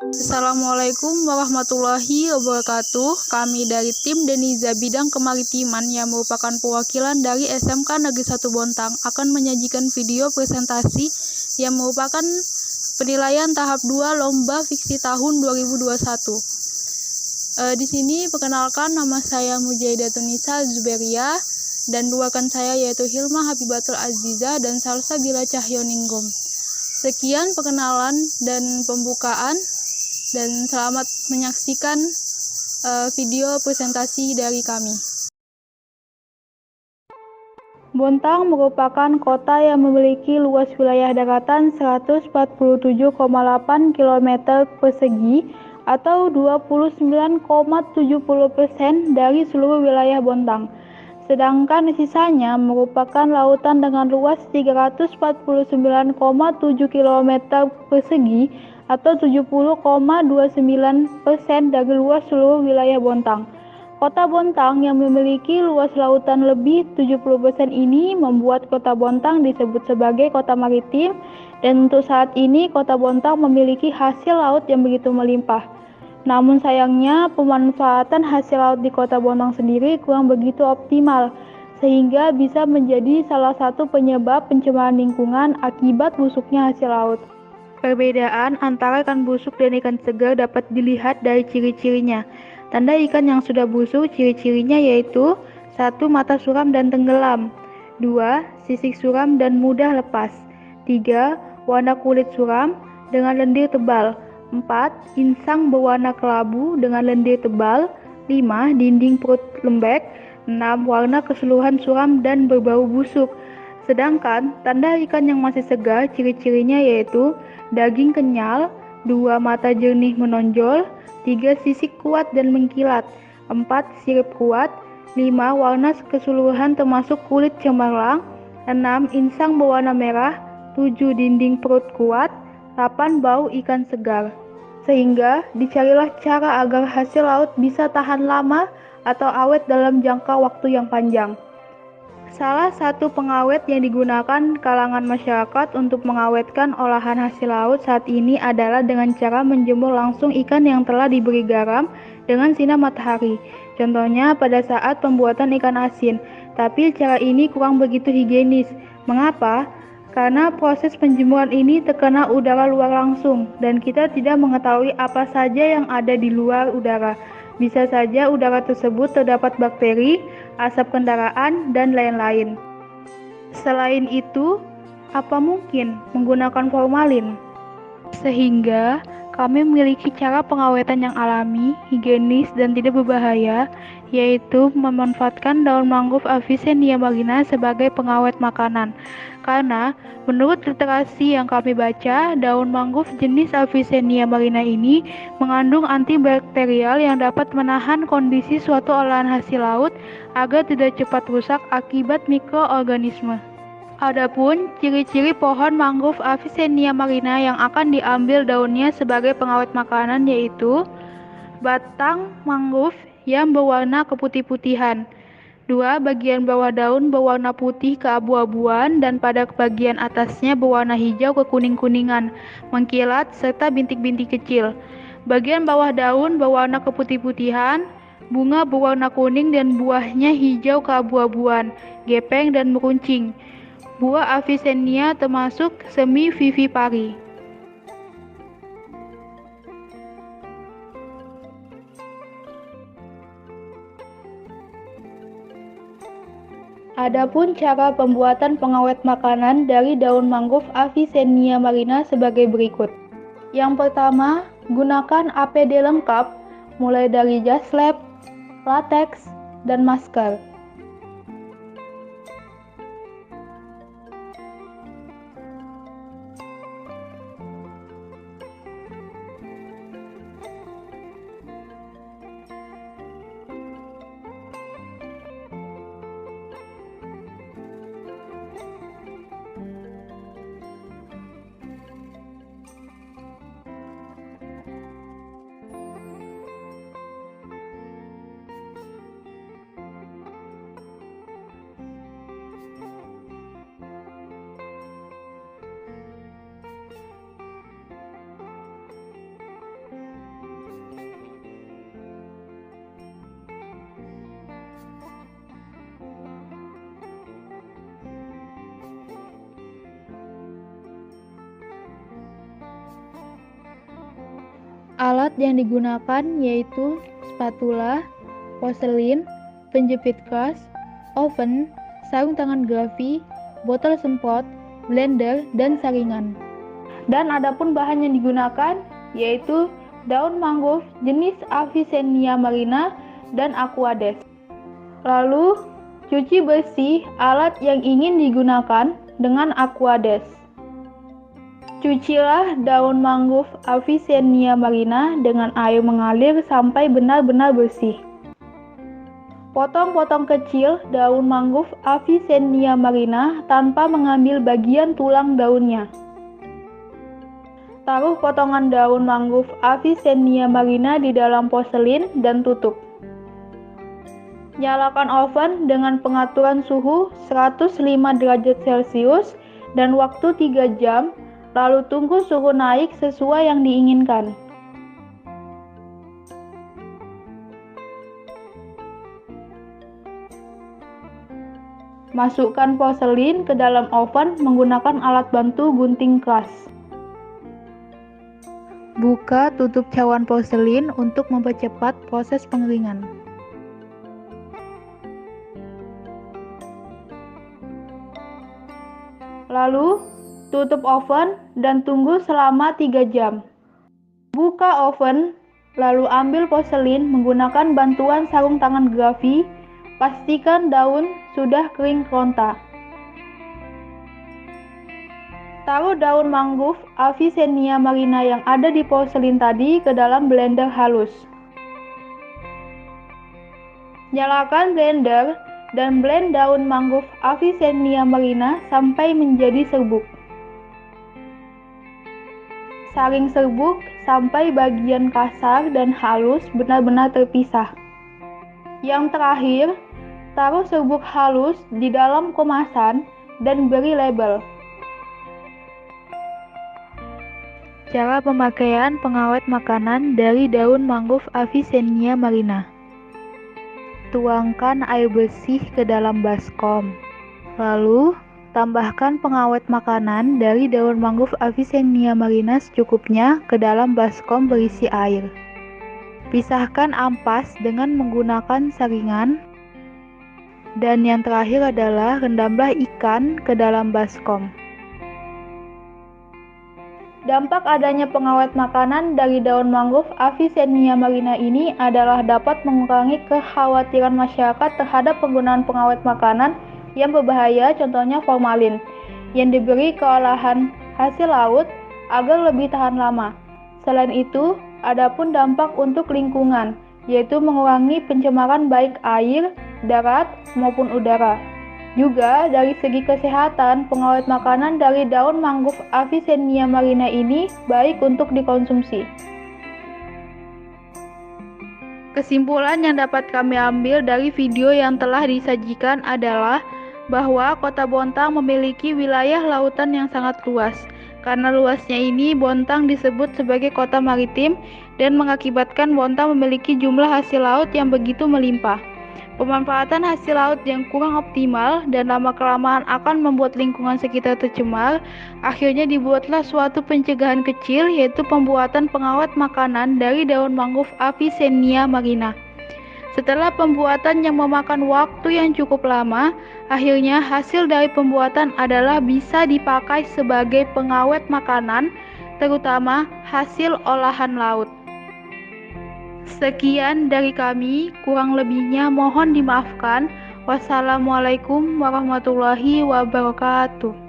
Assalamualaikum warahmatullahi wabarakatuh. Kami dari tim Deniza Bidang Kemaritiman yang merupakan perwakilan dari SMK Negeri 1 Bontang akan menyajikan video presentasi yang merupakan penilaian tahap 2 Lomba Fiksi tahun 2021. Di sini perkenalkan, nama saya Mujaidatun Nisa Zuberia dan dua rekan saya yaitu Hilma Habibatul Aziza dan Salsabila Cahyoningrum. Sekian perkenalan dan pembukaan, dan selamat menyaksikan video presentasi dari kami. Bontang merupakan kota yang memiliki luas wilayah daratan 147,8 km persegi atau 29,70% dari seluruh wilayah Bontang. Sedangkan sisanya merupakan lautan dengan luas 349,7 km persegi atau 70,29% dari luas seluruh wilayah Bontang. Kota Bontang yang memiliki luas lautan lebih 70% ini membuat Kota Bontang disebut sebagai kota maritim, dan untuk saat ini Kota Bontang memiliki hasil laut yang begitu melimpah. Namun sayangnya pemanfaatan hasil laut di Kota Bontang sendiri kurang begitu optimal, sehingga bisa menjadi salah satu penyebab pencemaran lingkungan akibat busuknya hasil laut. Perbedaan antara ikan busuk dan ikan segar dapat dilihat dari ciri-cirinya. Tanda ikan yang sudah busuk, ciri-cirinya yaitu 1. Mata suram dan tenggelam, 2. Sisik suram dan mudah lepas, 3. Warna kulit suram dengan lendir tebal, 4. Insang berwarna kelabu dengan lendir tebal, 5. Dinding perut lembek, 6. Warna keseluruhan suram dan berbau busuk. Sedangkan tanda ikan yang masih segar, ciri-cirinya yaitu daging kenyal, 2. Mata jernih menonjol, 3. Sisik kuat dan mengkilat, 4. Sirip kuat, 5. Warna keseluruhan termasuk kulit cemerlang, 6. Insang berwarna merah, 7. Dinding perut kuat, 8. Bau ikan segar. Sehingga dicarilah cara agar hasil laut bisa tahan lama atau awet dalam jangka waktu yang panjang. Salah satu pengawet yang digunakan kalangan masyarakat untuk mengawetkan olahan hasil laut saat ini adalah dengan cara menjemur langsung ikan yang telah diberi garam dengan sinar matahari. Contohnya pada saat pembuatan ikan asin. Tapi cara ini kurang begitu higienis. Mengapa? Karena proses penjemuran ini terkena udara luar langsung, dan kita tidak mengetahui apa saja yang ada di luar udara. Bisa saja udara tersebut terdapat bakteri, asap kendaraan, dan lain-lain. Selain itu, apa mungkin menggunakan formalin? Sehingga kami memiliki cara pengawetan yang alami, higienis, dan tidak berbahaya, yaitu memanfaatkan daun mangrove Avicennia marina sebagai pengawet makanan. Karena menurut literasi yang kami baca, daun mangrove jenis Avicennia marina ini mengandung antibakterial yang dapat menahan kondisi suatu olahan hasil laut agar tidak cepat rusak akibat mikroorganisme. Adapun ciri-ciri pohon mangrove Avicennia marina yang akan diambil daunnya sebagai pengawet makanan yaitu batang mangrove yang berwarna keputih-putihan, 2. Bagian bawah daun berwarna putih keabu-abuan dan pada bagian atasnya berwarna hijau kekuning-kuningan, mengkilat serta bintik-bintik kecil. Bagian bawah daun berwarna keputih-putihan, bunga berwarna kuning dan buahnya hijau keabu-abuan, gepeng dan meruncing. Buah Avicennia termasuk semivivipari. Adapun cara pembuatan pengawet makanan dari daun mangrove Avicennia marina sebagai berikut. Yang pertama, gunakan APD lengkap, mulai dari jas lab, latex, dan masker. Alat yang digunakan yaitu spatula, porselin, penjepit gas, oven, sarung tangan grafi, botol semprot, blender, dan saringan. Dan adapun bahan yang digunakan yaitu daun mangrove jenis Avicennia marina dan Aquades. Lalu, cuci bersih alat yang ingin digunakan dengan Aquades. Cucilah daun mangrove Avicennia marina dengan air mengalir sampai benar-benar bersih. Potong-potong kecil daun mangrove Avicennia marina tanpa mengambil bagian tulang daunnya. Taruh potongan daun mangrove Avicennia marina di dalam porselin dan tutup. Nyalakan oven dengan pengaturan suhu 105 derajat Celcius dan waktu 3 jam, lalu tunggu suhu naik sesuai yang diinginkan. Masukkan porselin ke dalam oven menggunakan alat bantu gunting keras. Buka tutup cawan porselin untuk mempercepat proses pengeringan. Lalu, tutup oven dan tunggu selama 3 jam. Buka oven, lalu ambil porselin menggunakan bantuan sarung tangan grafi. Pastikan daun sudah kering keronta. Taruh daun mangrove Avicennia marina yang ada di porselin tadi ke dalam blender halus. Nyalakan blender dan blend daun mangrove Avicennia marina sampai menjadi serbuk. Saring serbuk sampai bagian kasar dan halus benar-benar terpisah. Yang terakhir, taruh serbuk halus di dalam kemasan dan beri label. Cara pemakaian pengawet makanan dari daun mangrove Avicennia marina. Tuangkan air bersih ke dalam baskom. Lalu, tambahkan pengawet makanan dari daun mangrove Avicennia marina secukupnya ke dalam baskom berisi air. Pisahkan ampas dengan menggunakan saringan. Dan yang terakhir adalah rendamlah ikan ke dalam baskom. Dampak adanya pengawet makanan dari daun mangrove Avicennia marina ini adalah dapat mengurangi kekhawatiran masyarakat terhadap penggunaan pengawet makanan yang berbahaya, contohnya formalin, yang diberi ke olahan hasil laut agar lebih tahan lama. Selain itu, adapun dampak untuk lingkungan, yaitu mengurangi pencemaran baik air, darat, maupun udara. Juga dari segi kesehatan, pengawet makanan dari daun mangrove Avicennia marina ini baik untuk dikonsumsi. Kesimpulan yang dapat kami ambil dari video yang telah disajikan adalah bahwa Kota Bontang memiliki wilayah lautan yang sangat luas. Karena luasnya ini, Bontang disebut sebagai kota maritim dan mengakibatkan Bontang memiliki jumlah hasil laut yang begitu melimpah. Pemanfaatan hasil laut yang kurang optimal dan lama-kelamaan akan membuat lingkungan sekitar tercemar. Akhirnya dibuatlah suatu pencegahan kecil, yaitu pembuatan pengawet makanan dari daun mangrove Avicennia marina. Setelah pembuatan yang memakan waktu yang cukup lama, akhirnya hasil dari pembuatan adalah bisa dipakai sebagai pengawet makanan, terutama hasil olahan laut. Sekian dari kami, kurang lebihnya mohon dimaafkan. Wassalamualaikum warahmatullahi wabarakatuh.